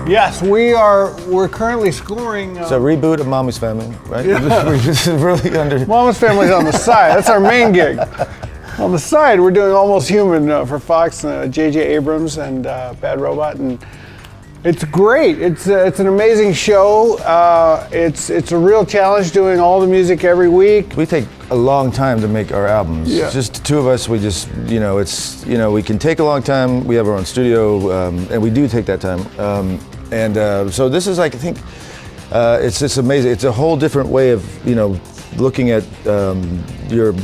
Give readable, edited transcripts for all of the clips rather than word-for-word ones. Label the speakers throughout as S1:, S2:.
S1: Yes, we're currently scoring.
S2: It's a reboot of Mama's Family, right?
S1: Yeah.
S2: We're just really under.
S1: Mama's Family's on the side. That's our main gig. On the side, we're doing Almost Human for Fox, J.J. Abrams and Bad Robot, and it's great. It's an amazing show. It's a real challenge doing all the music every week.
S2: We take a long time to make our albums.
S1: Yeah.
S2: Just the two of us. We just, we can take a long time. We have our own studio, and we do take that time. So this is like, I think, it's just amazing. It's a whole different way of, looking at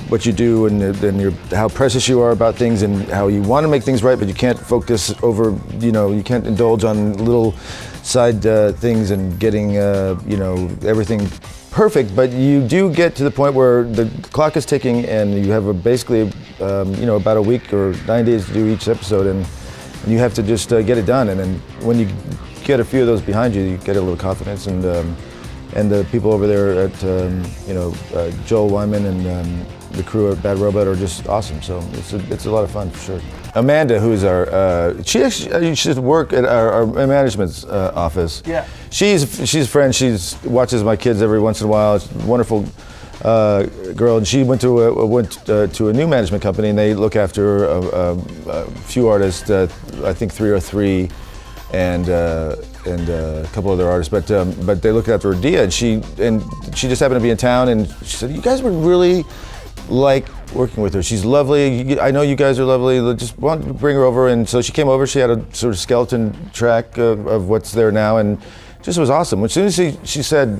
S2: what you do and how precious you are about things and how you want to make things right, but you can't focus over, you can't indulge on little side things and getting, everything perfect. But you do get to the point where the clock is ticking and you have basically, about a week or 9 days to do each episode, and you have to just get it done. And then when you get a few of those behind you, you get a little confidence. And the people over there at, Joel Wyman and the crew at Bad Robot are just awesome. So it's a lot of fun for sure. Amanda, who's she should work at our management office.
S1: Yeah.
S2: She's a friend. She watches my kids every once in a while. She's a wonderful girl, and she went to a new management company, and they look after a few artists. I think 303. And a couple other artists, but they looked after Dia, and she just happened to be in town, and she said, "You guys would really like working with her. She's lovely. I know you guys are lovely. Just want to bring her over." And so she came over. She had a sort of skeleton track of what's there now, and just was awesome. As soon as she said,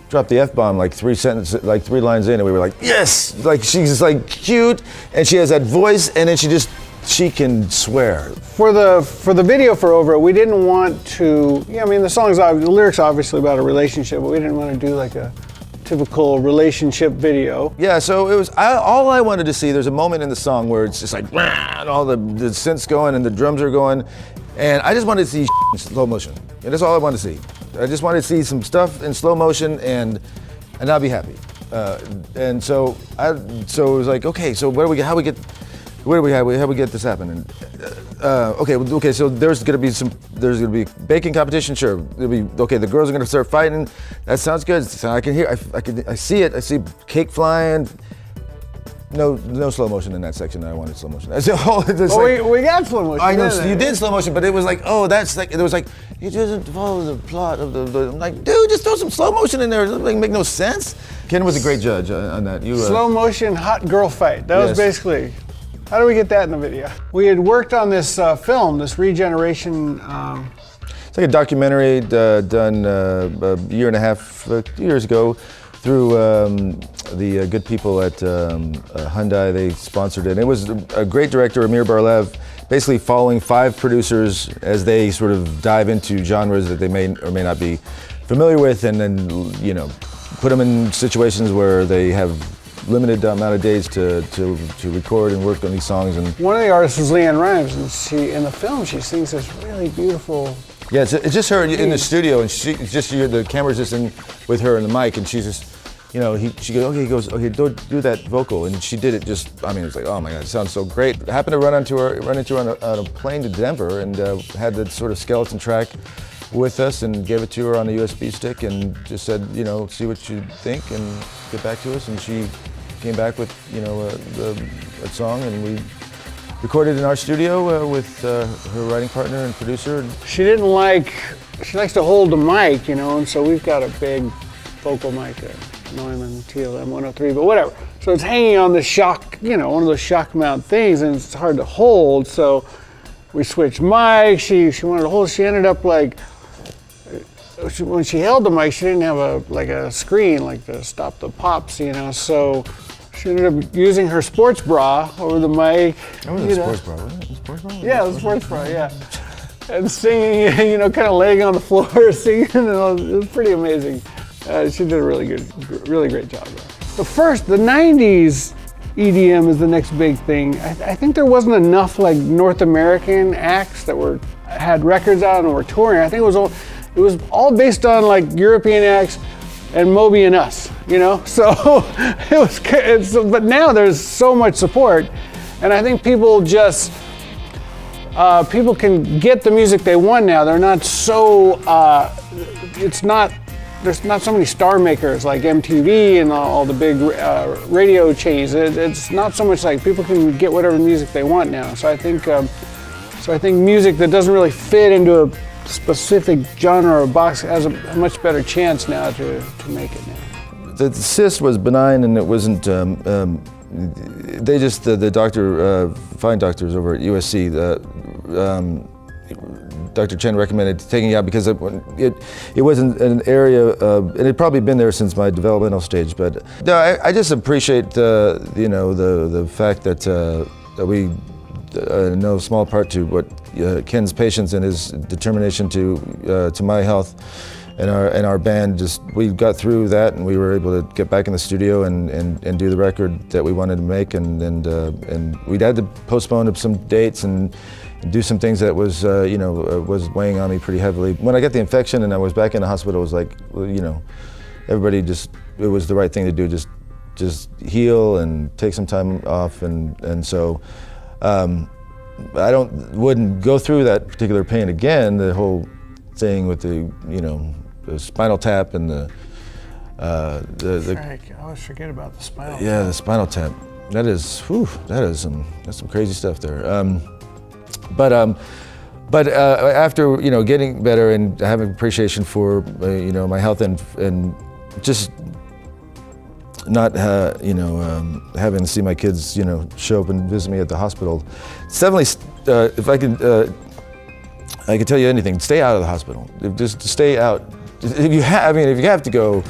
S2: drop the F-bomb like 3 lines in, and we were like, yes! Like, she's like cute, and she has that voice, and then she can swear.
S1: For the video for Over It, we didn't want to, the lyrics are obviously about a relationship, but we didn't want to do like a typical relationship video.
S2: Yeah, so it was, all I wanted to see, there's a moment in the song where it's just like, and all the synths going and the drums are going, and I just wanted to see in slow motion. And that's all I wanted to see. I just wanted to see some stuff in slow motion and I'd be happy. So it was like, okay, so how we get this happening? Okay. So there's gonna be baking competition. Sure. The girls are gonna start fighting. That sounds good. I can hear. I see it. I see cake flying. No slow motion in that section. I wanted slow motion.
S1: We got slow motion.
S2: I know you did slow motion, but it was like, that's like, it was like, you doesn't follow the plot of the. I'm like, dude, just throw some slow motion in there. It doesn't make no sense. Ken was a great judge on that.
S1: Slow motion hot girl fight. That was basically. How do we get that in the video? We had worked on this film, this regeneration.
S2: It's like a documentary done a year and a half, 2 years ago, through the good people at Hyundai. They sponsored it. And it was a great director, Amir Barlev, basically following 5 producers as they sort of dive into genres that they may or may not be familiar with, and then put them in situations where they have limited amount of days to record and work on these songs. And
S1: one of the artists was Leann Rimes, and in the film she sings this really beautiful.
S2: Yeah, it's just her in the studio, and the camera's just in with her and the mic, and she's just, she goes, okay, do that vocal, and she did it just. It's like, oh my God, it sounds so great. I happened to run into her on a plane to Denver, and had the sort of skeleton track with us, and gave it to her on a USB stick, and just said, see what you think and get back to us. And she came back with, a song, and we recorded in our studio with her writing partner and producer.
S1: She likes to hold the mic, and so we've got a big vocal mic, Neumann TLM 103, but whatever. So it's hanging on the shock, one of those shock mount things, and it's hard to hold. So we switched mics. She wanted to hold. She ended up like. When she held the mic, she didn't have a screen to stop the pops, so she ended up using her sports bra over the mic.
S2: That was a sports bra, wasn't it? Sports bra?
S1: Yeah, it was a sports bra, yeah. And singing, kind of laying on the floor, singing, it was pretty amazing. She did a really great job there. The 90s EDM is the next big thing. I think there wasn't enough North American acts that had records out and were touring. I think it was all based on European acts and Moby and us, So but now there's so much support, and I think people just people can get the music they want now. They're not so, there's not so many star makers like MTV and all the big radio chains. It's not so much like people can get whatever music they want now. So I think music that doesn't really fit into a specific genre or box has a much better chance now to make it now.
S2: The cyst was benign, and it wasn't. They just the doctor, fine doctors over at USC. Dr. Chen recommended taking it out because it wasn't an area, and it had probably been there since my developmental stage. But no, I just appreciate the fact that we know small part to what Ken's patience and his determination to my health, and our band we got through that, and we were able to get back in the studio and do the record that we wanted to make, and we'd had to postpone some dates and do some things that was was weighing on me pretty heavily. When I got the infection and I was back in the hospital, it was like, everybody it was the right thing to do, just heal and take some time off, and so I wouldn't go through that particular pain again. The whole thing with the spinal tap and the
S1: Frank, I always forget about the spinal tap.
S2: Yeah, the spinal tap. That's some crazy stuff there. But after getting better and having appreciation for my health and just not having to see my kids show up and visit me at the hospital, it's definitely if I can tell you anything, stay out of the hospital. Just stay out. If you have to go,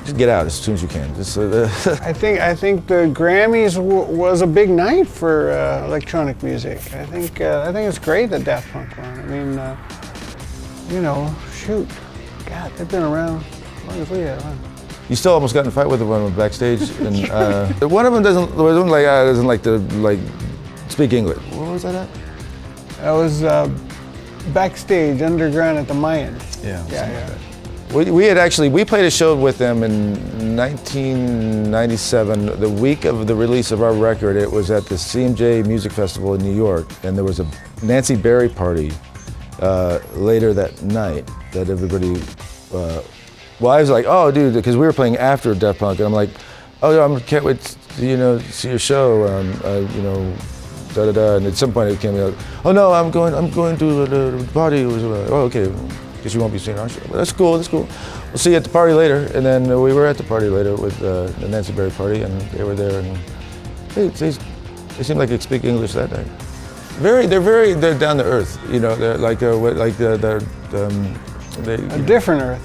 S2: just get out as soon as you can.
S1: I think the Grammys was a big night for electronic music. I think it's great that Daft Punk won. I mean, shoot, God, they've been around as long as we have. Huh?
S2: You still almost got in a fight with one of them backstage, and one of them doesn't like to speak English. Where was that at?
S1: That was backstage, underground at the Mayan.
S2: Yeah. We played a show with them in 1997, the week of the release of our record. It was at the CMJ Music Festival in New York, and there was a Nancy Berry party later that night that everybody, I was like, oh dude, because we were playing after Daft Punk, and I'm like, oh yeah, I can't wait to, see your show, and at some point it came out, oh no, I'm going to the party. It was oh okay. Because you won't be seeing our show. But that's cool. We'll see you at the party later. And then we were at the party later with the Nancy Berry party, and they were there, and they seemed like they speak English that night. They're down to earth. They're like a different earth.